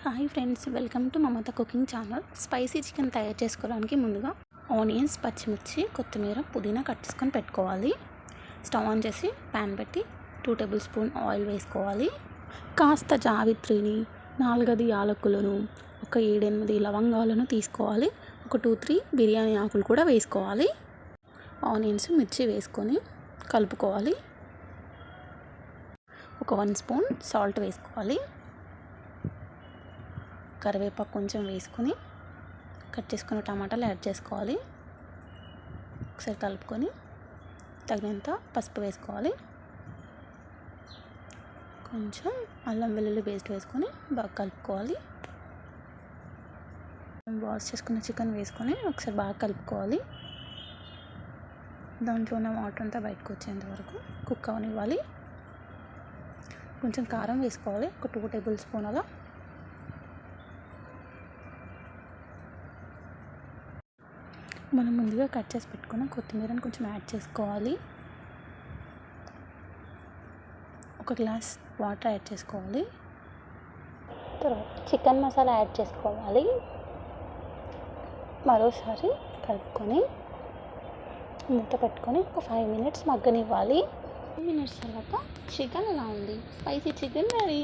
Hi friends, welcome to Mamata cooking channel. Spicy chicken తయారు చేసుకోవడానికి ముందుగా ఆనియన్స్, పచ్చిమిర్చి, కొత్తిమీర, పుదీనా కట్ చేసుకొని పెట్టుకోవాలి. స్టవ్ ఆన్ చేసి ప్యాన్ పెట్టి 2 టేబుల్ స్పూన్ ఆయిల్ వేసుకోవాలి. కాస్త జావిత్రిని, 4 యాలకులను, ఒక 7-8 లవంగాలను తీసుకోవాలి. ఒక 2-3 బిర్యానీ ఆకులు కూడా వేసుకోవాలి. ఆనియన్స్, మిర్చి వేసుకొని కలుపుకోవాలి. ఒక 1 స్పూన్ సాల్ట్ వేసుకోవాలి. కరివేపాకు కొంచెం వేసుకొని కట్ చేసుకున్న టమాటాలు యాడ్ చేసుకోవాలి. ఒకసారి కలుపుకొని తగినంత పసుపు వేసుకోవాలి. కొంచెం అల్లం వెల్లుల్లి పేస్ట్ వేసుకొని బాగా కలుపుకోవాలి. వాష్ చేసుకున్న చికెన్ వేసుకొని ఒకసారి బాగా కలుపుకోవాలి. దాంట్లో ఉన్న వాటర్ అంతా బయటకు వచ్చేంత వరకు కుక్ అవనివ్వాలి. కొంచెం కారం వేసుకోవాలి, ఒక 2 టేబుల్ స్పూన్ అలా. మనం ముందుగా కట్ చేసి పెట్టుకున్న కొత్తిమీరని కొంచెం యాడ్ చేసుకోవాలి. ఒక గ్లాస్ వాటర్ యాడ్ చేసుకోవాలి. తర్వాత చికెన్ మసాలా యాడ్ చేసుకోవాలి. మరోసారి కలుపుకొని మూత పెట్టుకొని ఒక 5 మినిట్స్ మగ్గనివ్వాలి. 5 మినిట్స్ తర్వాత చికెన్ ఎలా ఉంది? Spicy chicken ready.